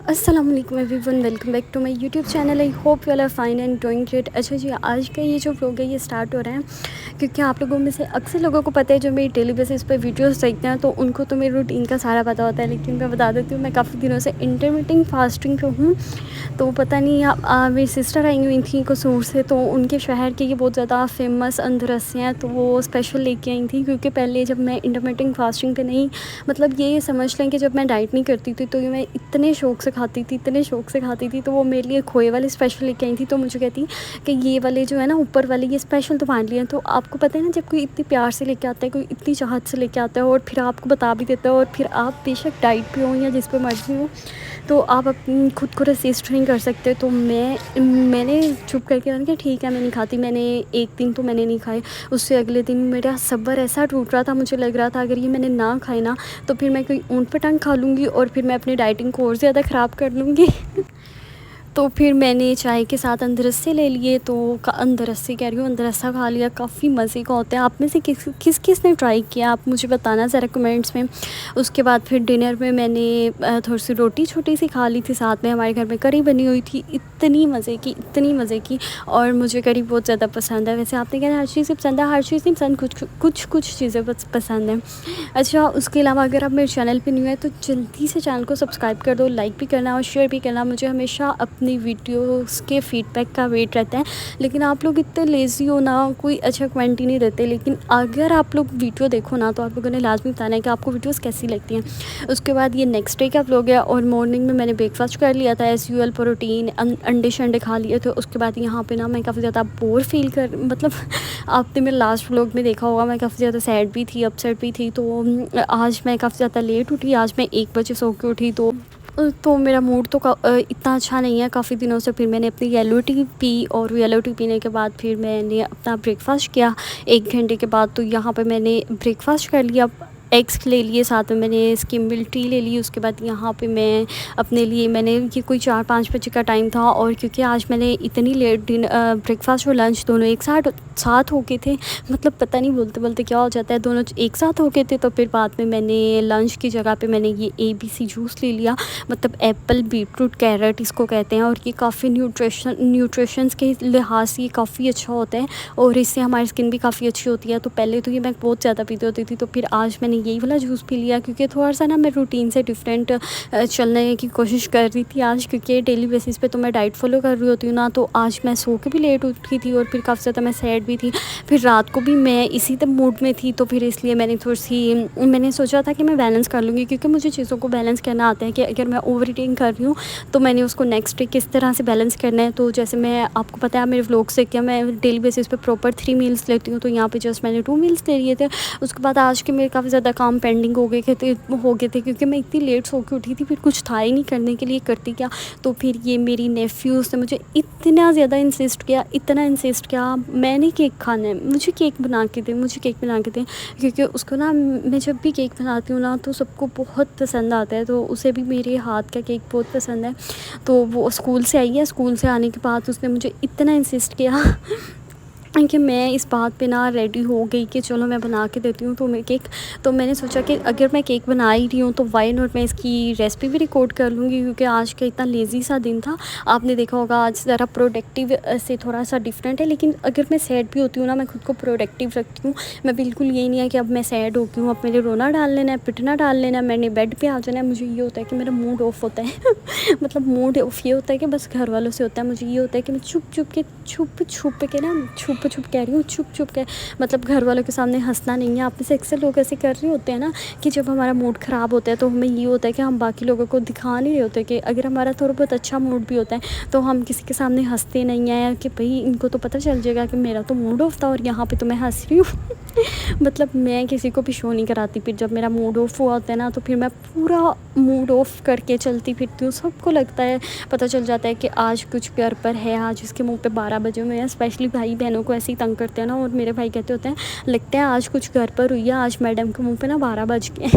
अस्सलाम वालेकुम everyone, welcome back to my YouTube channel. I hope you all are fine and doing great. अच्छा जी, आज का ये जो व्लॉग है ये स्टार्ट हो रहा है क्योंकि आप लोगों में से अक्सर लोगों को पता है, जो मेरी डेली बेसिस पे वीडियोस देखते हैं तो उनको तो मेरी रूटीन का सारा पता होता है। लेकिन मैं बता देती हूँ, मैं काफ़ी दिनों से इंटरमिटेंट फास्टिंग पे हूँ। तो पता नहीं, मेरी सिस्टर आई हुई थी कसूर से, तो उनके शहर के ये बहुत ज़्यादा फेमस अंदरसे हैं, तो वो स्पेशल लेके आई थी। क्योंकि पहले जब मैं इंटरमिटेंट फास्टिंग पे नहीं, मतलब ये समझ लें कि जब मैं डाइट नहीं करती थी तो ये मैं इतने शौक़ से खाती थी, तो वो मेरे लिए खोए वाले स्पेशल लेके आई थी। तो मुझे कहती कि ये वाले जो है ना, ऊपर वाले, ये स्पेशल तुम्हारे लिए हैं। तो आपको पता है ना, जब कोई इतनी प्यार से लेके आता है, कोई इतनी चाहत से लेके आता है और फिर आपको बता भी देता है, और फिर आप बेशक डाइट पे हो या जिस पे मर्जी हो, तो आप अपनी खुद को रेसिस्ट नहीं कर सकते। तो मैंने चुप करके मैंने कहा ठीक है, मैं नहीं खाती। मैंने एक दिन तो मैंने नहीं खाए, उससे अगले दिन मेरा सब्र ऐसा टूट रहा था, मुझे लग रहा था अगर ये मैंने ना खाए ना तो फिर मैं कोई ऊँट पटांग खा लूँगी और फिर मैं अपनी डाइटिंग को और ज़्यादा ख़राब कर लूँगी। तो फिर मैंने चाय के साथ अंदरसे ले लिए, तो अंदरसे कह रही हूँ, अंदरसा खा लिया। काफ़ी मज़े का होता है। आप में से किस ने ट्राई किया, आप मुझे बताना ज़रा कमेंट्स में। उसके बाद फिर डिनर में मैंने थोड़ी सी रोटी छोटी सी खा ली थी, साथ में हमारे घर में करी बनी हुई थी। इतनी मज़े की। और मुझे करी बहुत ज़्यादा पसंद है। वैसे आपने कहा हर चीज़ पसंद है, हर चीज़ नहीं पसंद, कुछ चीज़ें पसंद हैं। अच्छा, उसके अलावा अगर आप मेरे चैनल पर न्यू है तो जल्दी से चैनल को सब्सक्राइब कर दो, लाइक भी करना और शेयर भी करना। मुझे हमेशा अपनी वीडियोस के फीडबैक का वेट रहता है, लेकिन आप लोग इतने लेज़ी हो ना, कोई अच्छा कमेंट ही नहीं देते। लेकिन अगर आप लोग वीडियो देखो ना तो आप लोगों ने लाजमी बताना है कि आपको वीडियोस कैसी लगती हैं। उसके बाद ये नेक्स्ट डे का व्लॉग है, और मॉर्निंग में मैंने ब्रेकफास्ट कर लिया था एज़ यूजुअल, प्रोटीन अंडे शंडे खा लिए थे। उसके बाद यहाँ पे ना मैं काफ़ी ज़्यादा बोर फील कर, मतलब आपने मेरे लास्ट व्लॉग में देखा होगा, मैं काफ़ी ज़्यादा सैड भी थी, अपसेट भी थी। तो आज मैं काफ़ी ज़्यादा लेट उठी, आज मैं 1 बजे सो के उठी। तो मेरा मूड तो इतना अच्छा नहीं है काफ़ी दिनों से। फिर मैंने अपनी येलो टी पी, और येलो टी पीने के बाद फिर मैंने अपना ब्रेकफास्ट किया 1 घंटे के बाद। तो यहाँ पे मैंने ब्रेकफास्ट कर लिया, एग्स ले लिए, साथ में मैंने स्किम मिल्क टी ले ली। उसके बाद यहाँ पे मैं अपने लिए, मैंने ये कोई 4-5 बजे का टाइम था, और क्योंकि आज मैंने इतनी लेट ब्रेकफास्ट और लंच दोनों एक साथ हो गए थे, मतलब पता नहीं बोलते बोलते क्या हो जाता है, दोनों एक साथ हो गए थे। तो फिर बाद में मैंने लंच की जगह पे मैंने ये ABC जूस ले लिया, मतलब एप्पल, बीटरूट, कैरेट इसको कहते हैं। और ये काफ़ी न्यूट्रिशंस के लिहाज से ये काफ़ी अच्छा होता है, और इससे हमारी स्किन भी काफ़ी अच्छी होती है। तो पहले तो ये मैं बहुत ज़्यादा पीती होती थी, तो फिर आज मैंने यही वाला जूस पी लिया, क्योंकि थोड़ा सा ना मैं रूटीन से डिफरेंट चलने की कोशिश कर रही थी आज। क्योंकि डेली बेसिस पे तो मैं डाइट फॉलो कर रही होती हूँ ना, तो आज मैं सो के भी लेट उठी थी, और फिर काफ़ी ज़्यादा मैं सैड भी थी। फिर रात को भी मैं इसी मूड में थी, तो फिर इसलिए मैंने सोचा था कि मैं बैलेंस कर लूँगी, क्योंकि मुझे चीज़ों को बैलेंस करना आता है कि अगर मैं ओवर ईटिंग कर रही हूँ तो मैंने उसको नेक्स्ट डे किस तरह से बैलेंस करना है। तो जैसे मैं, आपको पता है मेरे व्लॉग से, क्या मैं डेली बेसिस पे प्रॉपर 3 मील्स लेती हूँ, तो यहाँ पे जस्ट मैंने 2 मील्स ले लिए थे। उसके बाद आज के मेरे काफ़ी ज़्यादा काम पेंडिंग हो गए थे, क्योंकि मैं इतनी लेट सो के उठी थी, फिर कुछ था ही नहीं करने के लिए, करती क्या। तो फिर ये मेरी नेफ्यूज़ ने मुझे इतना ज़्यादा इंसिस्ट किया, मैंने केक खाना है, मुझे केक बना के दें। क्योंकि उसको ना, मैं जब भी केक बनाती हूँ ना तो सबको बहुत पसंद आता है, तो उसे भी मेरे हाथ का केक बहुत पसंद है। तो वो स्कूल से आई है, स्कूल से आने के बाद उसने मुझे इतना इंसिस्ट किया कि मैं इस बात पे ना रेडी हो गई कि चलो मैं बना के देती हूँ तो मैं केक। तो मैंने सोचा कि अगर मैं केक बना ही रही हूँ तो वाई नॉट, मैं इसकी रेसिपी भी रिकॉर्ड कर लूँगी, क्योंकि आज का इतना लेज़ी सा दिन था। आपने देखा होगा आज ज़रा प्रोडक्टिव से थोड़ा सा डिफरेंट है, लेकिन अगर मैं सैड भी होती हूँ ना, मैं खुद को प्रोडक्टिव रखती हूँ। मैं बिल्कुल यही नहीं है कि अब मैं सैड हो गई हूँ, अब मेरे रोना डाल लेना है, पिटना डाल लेना है, मैंने बेड पर आ जाना है। मुझे ये होता है कि मेरा मूड ऑफ होता है मतलब मूड ऑफ ये होता है कि बस घर वालों से होता है। मुझे ये होता है कि मैं छुप छुप के, मतलब घर वालों के सामने हंसना नहीं है। आप में से अक्सर लोग ऐसे कर रहे होते हैं ना, कि जब हमारा मूड ख़राब होता है तो हमें ये होता है कि हम बाकी लोगों को दिखा नहीं रहे होते, कि अगर हमारा थोड़ा बहुत अच्छा मूड भी होता है तो हम किसी के सामने हंसते नहीं हैं, कि भाई इनको तो पता चल जाएगा कि मेरा तो मूड ऑफ था और यहाँ पे तो मैं हंस रही हूँ मतलब मैं किसी को भी शो नहीं कराती। फिर जब मेरा मूड ऑफ हुआ होता है ना, तो फिर मैं पूरा मूड ऑफ करके चलती फिरती हूँ। सबको लगता है, पता चल जाता है कि आज कुछ घर पर है, आज उसके मुंह पे 12 बजे हुए हैं। स्पेशली भाई बहनों को ऐसे ही तंग करते हैं ना, और मेरे भाई कहते होते हैं लगता है आज कुछ घर पर हुई है, आज मैडम के मुंह पे ना 12 बज गए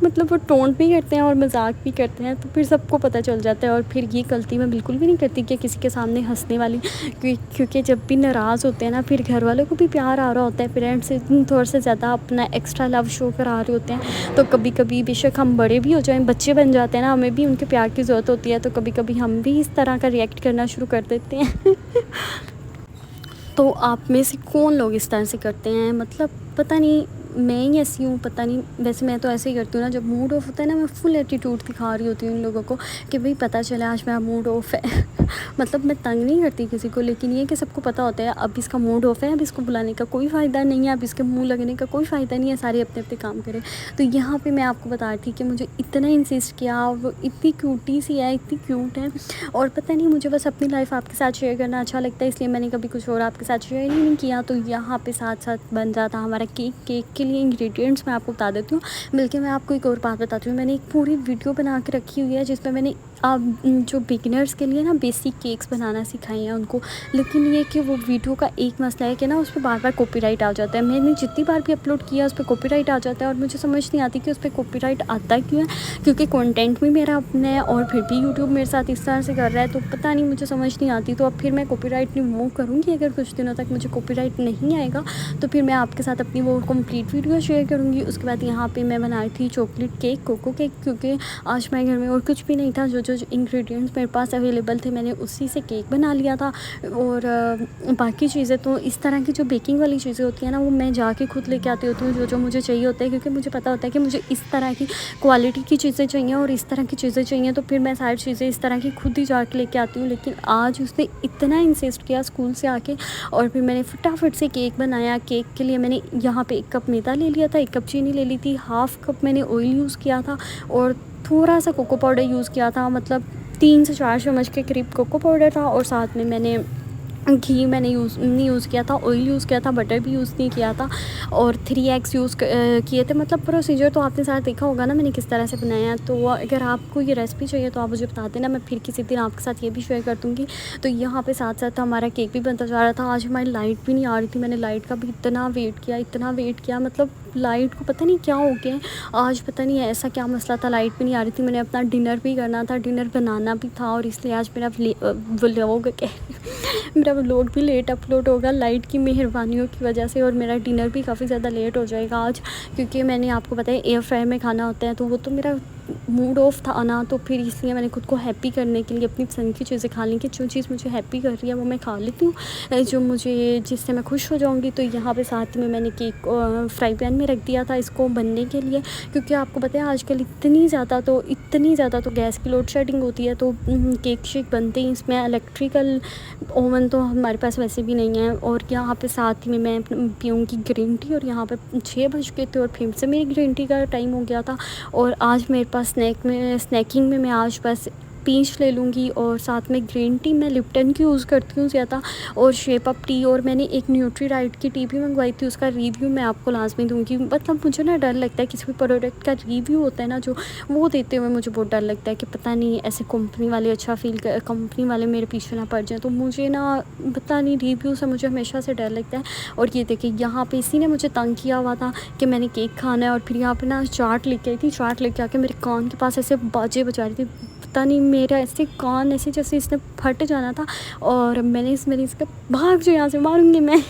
मतलब वो टोंट भी करते हैं और मजाक भी करते हैं, तो फिर सबको पता चल जाता है। और फिर ये गलती मैं बिल्कुल भी नहीं करती कि किसी के सामने हंसने वाली, क्योंकि जब भी नाराज़ होते हैं ना, फिर घर वालों को भी प्यार आ रहा होता है, पेरेंट्स से थोड़ा सा ज़्यादा अपना एक्स्ट्रा लव शो करा रहे होते हैं, तो कभी कभी बेशक हम बड़े भी हो जाएं, बच्चे बन जाते हैं ना, हमें भी उनके प्यार की ज़रूरत होती है, तो कभी कभी हम भी इस तरह का रिएक्ट करना शुरू कर देते हैं। तो आप में से कौन लोग इस तरह से करते हैं? मतलब पता नहीं, मैं ही ऐसी हूँ, पता नहीं। वैसे मैं तो ऐसे ही करती हूँ ना, जब मूड ऑफ होता है ना, मैं फुल एटीट्यूड दिखा रही होती हूँ उन लोगों को कि भाई पता चला आज मेरा मूड ऑफ है। मतलब मैं तंग नहीं करती किसी को, लेकिन ये कि सबको पता होता है अब इसका मूड ऑफ है, अब इसको बुलाने का कोई फ़ायदा नहीं है, अब इसके मुँह लगने का कोई फ़ायदा नहीं है, सारे अपने अपने काम करें। तो यहाँ पर मैं आपको बता रही थी कि मुझे इतना इंसिस्ट किया, और वो इतनी क्यूटी सी है, इतनी क्यूट है, और पता नहीं मुझे बस अपनी लाइफ आपके साथ शेयर करना अच्छा लगता है, इसलिए मैंने कभी कुछ और आपके साथ शेयर ही नहीं किया। तो यहाँ पे साथ साथ बन जाता हमारा केक। केक के लिए इंग्रेडिएंट्स मैं आपको बता देती हूँ, बल्कि मैं आपको एक और बात बताती हूँ। मैंने एक पूरी वीडियो बना के रखी हुई है जिसमें मैंने जो बिगिनर्स के लिए ना बेसिक केक्स बनाना सिखाई हैं उनको, लेकिन ये कि वो वीडियो का एक मसला है कि ना उस पर बार बार कॉपीराइट आ जाता है। मैंने जितनी बार भी अपलोड किया उस पर कॉपीराइट आ जाता है, और मुझे समझ नहीं आती कि उस पर कॉपीराइट आता क्यों है, क्योंकि कंटेंट भी मेरा अपना है और फिर भी यूट्यूब मेरे साथ इस तरह से कर रहा है, तो पता नहीं, मुझे समझ नहीं आती। तो अब फिर मैं कॉपीराइट रिमूव करूँगी, अगर कुछ दिनों तक मुझे कॉपीराइट नहीं आएगा तो फिर मैं आपके साथ अपनी वो कंप्लीट वीडियो शेयर करूँगी। उसके बाद यहाँ पे मैं बनाई थी चॉकलेट केक, कोको केक, क्योंकि आज मेरे घर में और कुछ भी नहीं था, जो जो इंग्रेडिएंट्स मेरे पास अवेलेबल थे मैंने उसी से केक बना लिया था। और बाकी चीज़ें तो इस तरह की जो बेकिंग वाली चीज़ें होती हैं ना, वो मैं जाके खुद लेके आती होती हूँ, जो जो मुझे चाहिए होता है, क्योंकि मुझे पता होता है कि मुझे इस तरह की क्वालिटी की चीज़ें चाहिए और इस तरह की चीज़ें चाहिए, तो फिर मैं सारी चीज़ें इस तरह की खुद ही जाके लेके आती हूँ। लेकिन आज उसने इतना इंसिस्ट किया स्कूल से आके, और फिर मैंने फटाफट से केक बनाया। केक के लिए मैंने यहाँ पे 1 कप मैदा ले लिया था, 1 कप चीनी ले ली थी, हाफ़ कप मैंने ऑयल यूज़ किया था, और थोड़ा सा कोको पाउडर यूज़ किया था, मतलब 3 से 4 चम्मच के करीब कोको पाउडर था, और साथ में मैंने घी मैंने नहीं यूज़ किया था, ऑयल यूज़ किया था, बटर भी यूज़ नहीं किया था, और 3 एग्स यूज़ किए थे। मतलब प्रोसीजर तो आपने सारा देखा होगा ना मैंने किस तरह से बनाया है। तो अगर आपको ये रेसिपी चाहिए तो आप मुझे बता देना, मैं फिर किसी दिन आपके साथ ये भी शेयर कर दूँगी। तो यहाँ पे साथ साथ हमारा केक भी बनता जा रहा था। आज हमारी लाइट भी नहीं आ रही थी, मैंने लाइट का भी इतना वेट किया, इतना वेट किया, मतलब लाइट को पता नहीं क्या हो गया आज, पता नहीं ऐसा क्या मसला था, लाइट भी नहीं आ रही थी। मैंने अपना डिनर भी करना था, डिनर बनाना भी था, और इसलिए आज मेरा व्लॉग मेरा व्लॉग भी लेट अपलोड होगा लाइट की मेहरबानियों की वजह से, और मेरा डिनर भी काफ़ी ज़्यादा लेट हो जाएगा आज, क्योंकि मैंने आपको बताया एयर फ्रायर में खाना होता है, तो वो तो मेरा मूड ऑफ था ना, तो फिर इसलिए मैंने खुद को हैप्पी करने के लिए अपनी पसंद की चीज़ें खा ली, कि जो चीज़ मुझे हैप्पी कर रही है वो मैं खा लेती हूँ, जो मुझे जिससे मैं खुश हो जाऊँगी। तो यहाँ पे साथ में मैंने केक फ्राई पैन में रख दिया था इसको बनने के लिए, क्योंकि आपको पता है आजकल इतनी ज़्यादा तो गैस की लोड शेडिंग होती है, तो केक शेक बनते ही इसमें इलेक्ट्रिकल ओवन तो हमारे पास वैसे भी नहीं है। और यहाँ पे साथ में मैं पीऊँगी ग्रीन टी, और यहाँ पे 6 बज गए थे और फिर से मेरी ग्रीन टी का टाइम हो गया था। और आज मेरे पास स्नैकिंग में मैं आज बस पीच ले लूँगी, और साथ में ग्रीन टी मैं लिप्टन की यूज़ करती हूँ ज़्यादा, और शेप अप टी, और मैंने एक न्यूट्रीराइट की टी भी मंगवाई थी, उसका रिव्यू मैं आपको लास्ट में दूँगी। मतलब मुझे ना डर लगता है किसी भी प्रोडक्ट का रिव्यू होता है ना जो, वो देते हुए मुझे बहुत डर लगता है कि पता नहीं ऐसे कंपनी वाले कंपनी वाले मेरे पीछे ना पड़ जाएँ, तो मुझे ना पता नहीं रिव्यू से मुझे हमेशा से डर लगता है। और ये देखिए यहाँ पे इसी ने मुझे तंग किया हुआ था कि मैंने केक खाना है, और फिर यहाँ पे ना चाट लेके आई थी, चाट लेके आके मेरे कान के पास ऐसे बाजे बजा रही थी, पता नहीं मेरा ऐसे कान ऐसे जैसे इसने फट जाना था, और मैंने इसका भाग जो यहाँ से मारूंगी मैं।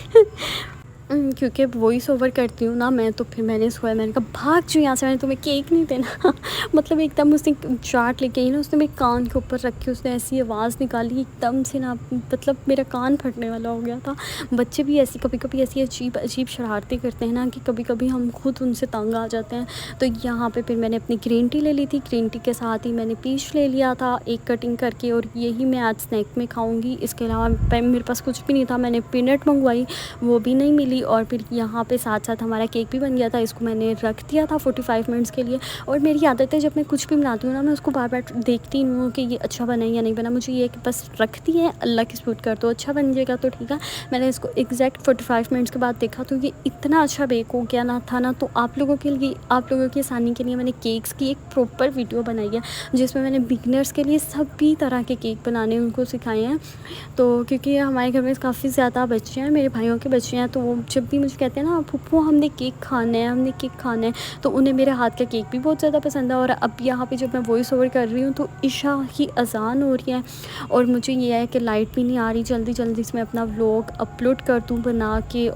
क्योंकि वॉइस ओवर करती हूँ ना मैं, तो फिर मैंने कहा भाग जो यहाँ से, मैंने तुम्हें केक नहीं देना। मतलब एकदम उसने चाट लेके आई ना, उसने मेरे कान के ऊपर रखी, उसने ऐसी आवाज़ निकाली एकदम से ना, मतलब मेरा कान फटने वाला हो गया था। बच्चे भी ऐसी कभी कभी ऐसी अजीब शरारतें करते हैं ना, कि कभी कभी हम खुद उनसे तंग आ जाते हैं। तो यहाँ पर फिर मैंने अपनी ग्रीन टी ले ली थी, ग्रीन टी के साथ ही मैंने पीच ले लिया था एक कटिंग करके, और यही मैं आज स्नैक में खाऊँगी। इसके अलावा मेरे पास कुछ भी नहीं था, मैंने पीनट मंगवाई, वो भी नहीं मिली। और फिर यहाँ पे साथ साथ हमारा केक भी बन गया था, इसको मैंने रख दिया था 45 मिनट्स के लिए। और मेरी आदत है जब मैं कुछ भी बनाती हूँ ना, मैं उसको बार बार देखती नहीं हूँ कि ये अच्छा बना या नहीं बना, मुझे ये कि बस रखती है, अल्लाह की सपोर्ट कर, तो अच्छा बन जाएगा तो ठीक है। मैंने इसको एग्जैक्ट 45 मिनट्स के बाद देखा तो ये इतना अच्छा बेक हो गया ना था ना। तो आप लोगों की आसानी के लिए मैंने केक्स की एक प्रॉपर वीडियो बनाई है, जिसमें मैंने बिगनर्स के लिए सभी तरह के केक बनाने उनको सिखाए हैं। तो क्योंकि हमारे घर में काफ़ी ज़्यादा बच्चे हैं, मेरे भाइयों के बच्चे हैं, तो वो जब भी मुझे कहते हैं ना फूफू हमने केक खाना है, हमने केक खाना है, तो उन्हें मेरे हाथ का केक भी बहुत ज़्यादा पसंद है। और अब यहाँ पे जब मैं वॉइस ओवर कर रही हूँ तो इशा की अज़ान हो रही है और मुझे ये है कि लाइट भी नहीं आ रही, जल्दी जल्दी से मैं अपना व्लॉग अपलोड कर दूँ बना के।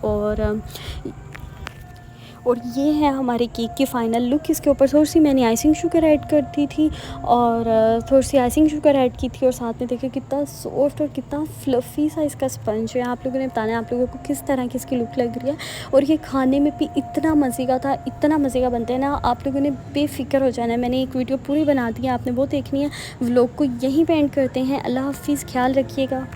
और ये है हमारे केक की फ़ाइनल लुक। इसके ऊपर थोड़ी सी मैंने आइसिंग शुगर ऐड कर दी थी और थोड़ी सी आइसिंग शुगर ऐड की थी। और साथ में देखिए कितना सॉफ्ट और कितना फ्लफ़ी सा इसका स्पंज है। आप लोगों ने बताना है आप लोगों को किस तरह की इसकी लुक लग रही है। और ये खाने में भी इतना मज़े का था, इतना मज़े का बनता है ना, आप लोगों ने बेफ़िक्र हो जाना है। मैंने एक वीडियो पूरी बना दी है, आपने वो देखनी है। व्लॉग को यहीं पे एंड करते हैं। अल्लाह हाफ़िज़, ख्याल रखिएगा।